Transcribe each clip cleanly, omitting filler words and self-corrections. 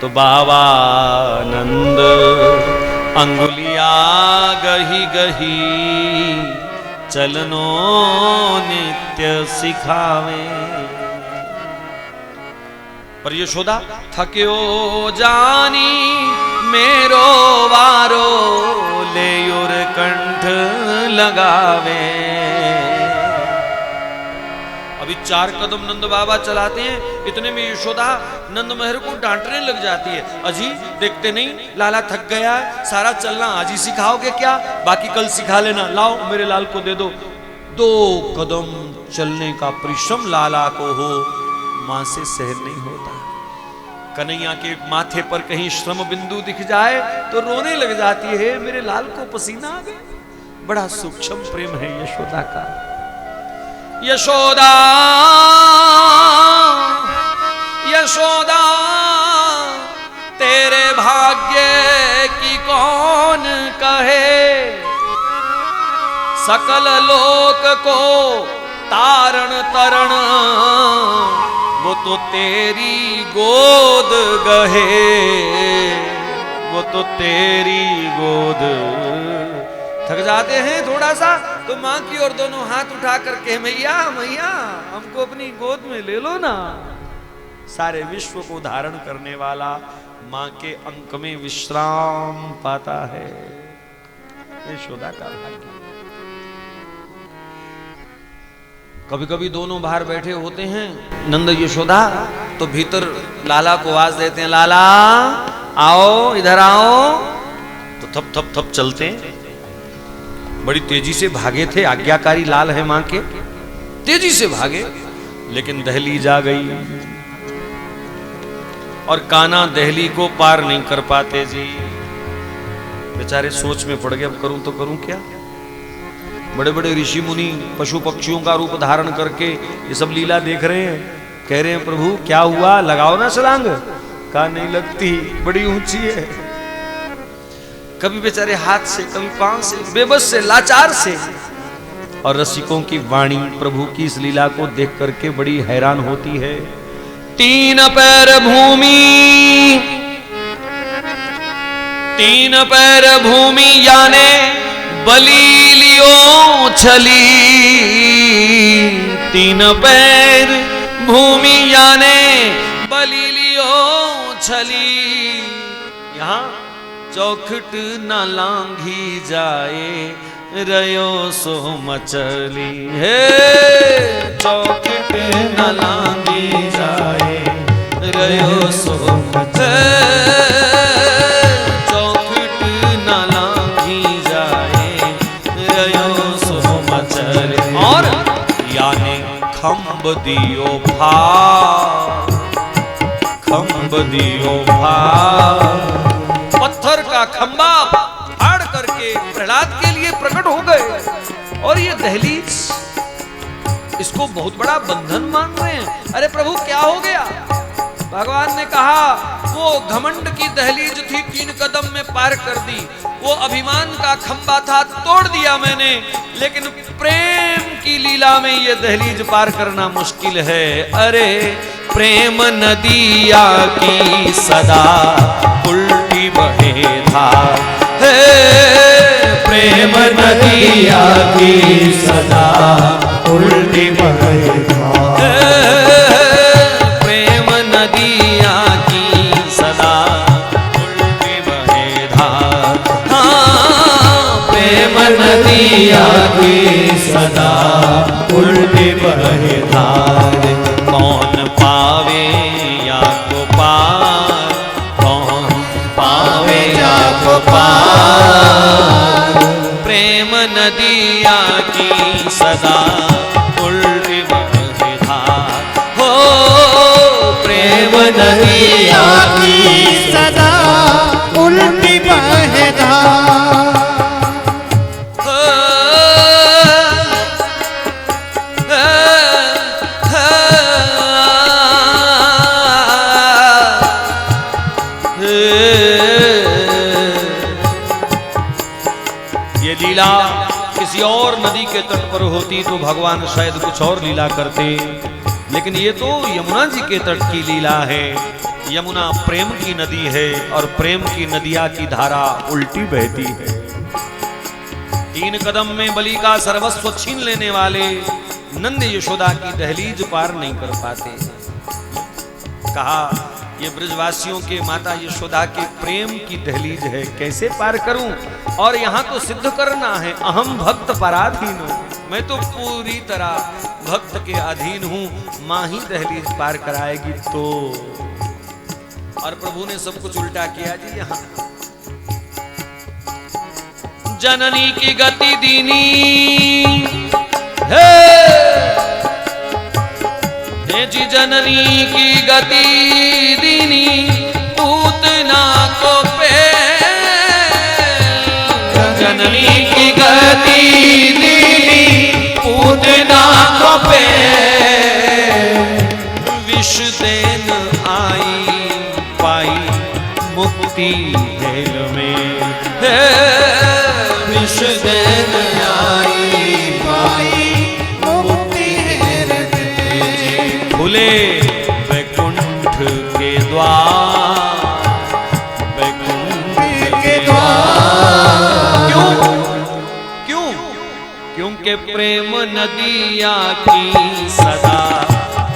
तो बाबा नंद अंगुलिया गही गही चलनो नित्य सिखावे। पर यशोदा थक्यो जानी मेरो वारो लेयुर कंठ लगावे। अभी 4 कदम नंद बाबा चलाते हैं, इतने में यशोदा नंद महर को डांटने लग जाती है। अजी देखते नहीं लाला थक गया है, सारा चलना आज ही सिखाओगे क्या? बाकी कल सिखा लेना, लाओ मेरे लाल को दे दो। 2 कदम चलने का परिश्रम लाला को हो, मां से सहन नहीं होता। कन्हैया के माथे पर कहीं श्रम बिंदु दिख जाए तो रोने लग जाती है, मेरे लाल को पसीना आ गया। बड़ा सूक्ष्म प्रेम है यशोदा का। यशोदा यशोदा तेरे भाग्य की कौन कहे, सकल लोक को तारण तरण वो तो तेरी गोद गहे, वो तो तेरी गोद। थक जाते हैं थोड़ा सा तो मां की ओर दोनों हाथ उठा करके मैया मैया हमको अपनी गोद में ले लो ना। सारे विश्व को धारण करने वाला मां के अंक में विश्राम पाता है। यशोदा का भाग्य। कभी कभी दोनों बाहर बैठे होते हैं नंद यशोदा, तो भीतर लाला को आवाज देते हैं, लाला आओ इधर आओ। तो थप थप थप चलते हैं, बड़ी तेजी से भागे थे। आज्ञाकारी लाल है मां के, तेजी से भागे, लेकिन दहलीज आ गई और कान्हा दहली को पार नहीं कर पाते जी। बेचारे सोच में पड़ गए, अब करूं तो करूं क्या? बड़े बड़े ऋषि मुनि पशु पक्षियों का रूप धारण करके ये सब लीला देख रहे हैं, कह रहे हैं प्रभु क्या हुआ, लगाओ ना छलांग। कहा नहीं लगती, बड़ी ऊंची है। कभी बेचारे हाथ से, कभी पांव से, बेबस से, लाचार से। और रसिकों की वाणी प्रभु की इस लीला को देख करके बड़ी हैरान होती है। 3 पैर भूमि, 3 पैर भूमि याने बली लियो छली। 3 पैर भूमि याने बली लियो छली। यहां चौखट न लांघी जाए रयो सो मचली है। चौखट न लांघी जाए रयो सो मचली, चौखट न लांघी जाए रयो सो मचली। और यानी खंब दियो भार, खंब दियो भार। पत्थर का खंबा फाड़ करके प्रहलाद के लिए प्रकट हो गए। और ये दहलीज, इसको बहुत बड़ा बंधन मान रहे हैं। अरे प्रभु क्या हो गया? भगवान ने कहा वो घमंड की दहलीज थी, 3 कदम में पार कर दी। वो अभिमान का खंबा था, तोड़ दिया मैंने। लेकिन प्रेम की लीला में ये दहलीज पार करना मुश्किल है। अरे प्रेम नदिया की सदा उल्टी बहे धार है। प्रेम नदिया की सदा उल्टी बहे धार। प्रेम नदिया की सदा उल्टी बहे धार। हाँ प्रेम नदिया की सदा उल्टी बहे धार। कौन पावे या को पार, कौन पावे या को पार। प्रेम नदिया की सदा उल्टी बहे धार। हो प्रेम नदिया की सदा उल्टी बहे धार। ये लीला किसी और नदी के तट पर होती तो भगवान शायद कुछ और लीला करते, लेकिन ये तो यमुना जी के तट की लीला है। यमुना प्रेम की नदी है और प्रेम की नदिया की धारा उल्टी बहती है। 3 कदम में बलि का सर्वस्व छीन लेने वाले नंद यशोदा की दहलीज पार नहीं कर पाते। कहा ये ब्रजवासियों के माता यशोदा के प्रेम की दहलीज है, कैसे पार करूं? और यहां तो सिद्ध करना है अहम भक्त पराधीन हूं, मैं तो पूरी तरह भक्त के अधीन हूं, मां ही दहलीज पार कराएगी तो। और प्रभु ने सब कुछ उल्टा किया जी। यहां जननी की गति दीनी है जी, जननी की गति दीनी पूतना को पे, जननी की गति दीनी पूतना को पे, विष देन आई पाई मुक्ति हेल में, विष देन आई पाई मुक्ति हेल में। खुले वैकुंठ के द्वार, वैकुंठ के द्वार। क्यों? क्यों? क्योंकि प्रेम नदिया की सदा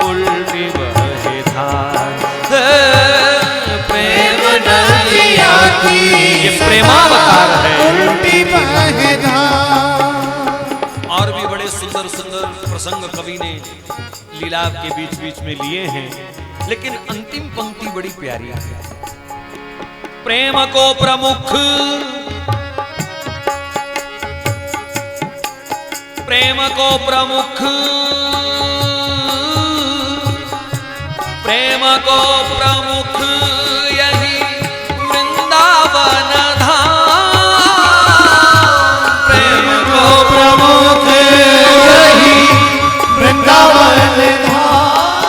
उल्टी बहे धार, प्रेम नदिया की ये प्रेमावतार है, उल्टी बहे धार। और भी बड़े सुंदर सुंदर प्रसंग कवि ने लीला के बीच बीच में लिए हैं, लेकिन अंतिम पंक्ति बड़ी प्यारी है। प्रेम को प्रमुख, प्रेम को प्रमुख, प्रेम को प्रमुख यही वृंदावन धाम, प्रेम को प्रमुख यही वृंदावन धाम,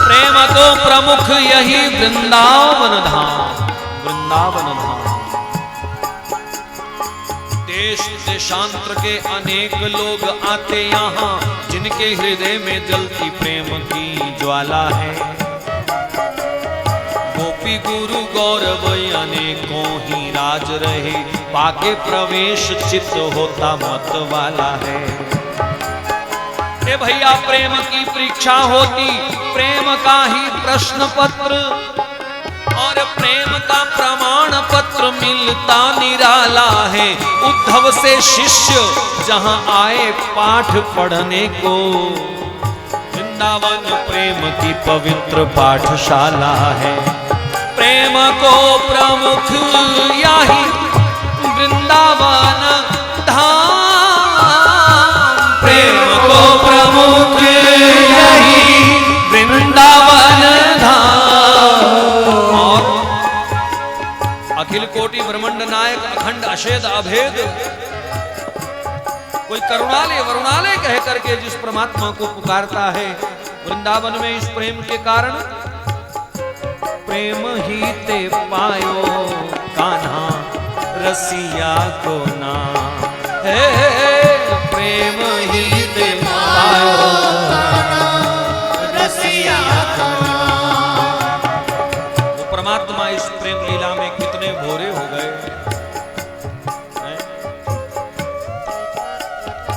प्रेम को प्रमुख यही वृंदावन धाम, वृंदावन धाम। देश देशांतर के अनेक लोग आते यहाँ, जिनके हृदय में जलती प्रेम की ज्वाला है। गोपी गुरु गौरव अनेकों ही राज रहे, पाके प्रवेश चित्त होता मत वाला है। ए भैया प्रेम की परीक्षा होती, प्रेम का ही प्रश्न पत्र और प्रेम का प्रमाण पत्र मिलता निराला है। उद्धव से शिष्य जहां आए पाठ पढ़ने को, वृंदावन प्रेम की पवित्र पाठशाला है। प्रेम को प्रमुख यही वृंदावन धाम, प्रेम को प्रमुख यही वृंदावन धाम। और अखिल कोटि ब्रह्मांड नायक अखंड अशेद अभेद, कोई करुणालय वरुणालय कह करके जिस परमात्मा को पुकारता है, वृंदावन में इस प्रेम के कारण प्रेम ही ते पायो कान्हा रसिया को ना है, प्रेम ही ते पायो रसिया को ना। वो परमात्मा इस प्रेम लीला में कितने भोरे हो गए,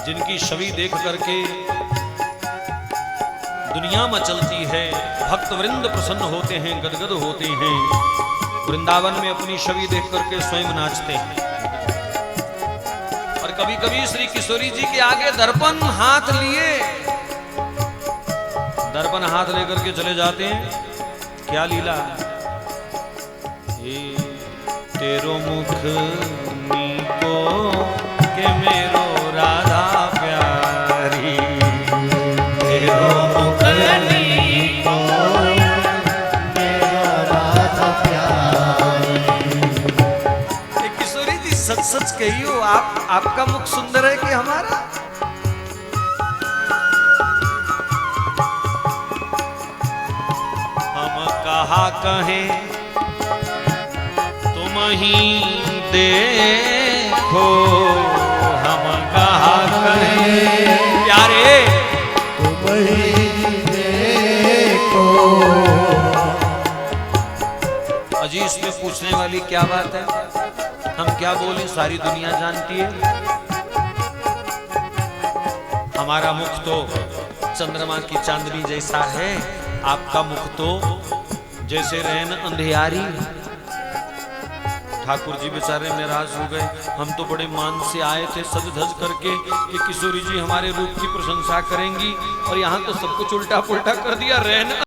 जिनकी छवि देख करके दुनिया मचलती है, भक्त वृंद प्रसन्न होते हैं, गदगद होते हैं, वृंदावन में अपनी छवि देख करके स्वयं नाचते हैं। और कभी कभी श्री किशोरी जी के आगे दर्पण हाथ लिए, दर्पण हाथ लेकर के चले जाते हैं। क्या लीला, ये तेरो मुख नीको के मेरो राधा प्यारी, तेरो मुख नीको मेरो राधा प्यारी। किशोरी जी सच सच कहियो, आपका मुख सुंदर है कि हमारा? हम कहा कहें तुम ही देखो, हम कहा कहें प्यारे तुम ही देखो, अजी इसमें पूछने वाली क्या बात है, हम क्या बोले, सारी दुनिया जानती है। हमारा मुख तो चंद्रमा की चांदनी जैसा है, आपका मुख तो जैसे रैन अंधियारी। ठाकुर जी बेचारे नाराज हो गए, हम तो बड़े मान से आए थे सज धज करके कि किशोरी जी हमारे रूप की प्रशंसा करेंगी, और यहाँ तो सब कुछ उल्टा पुल्टा कर दिया। रैन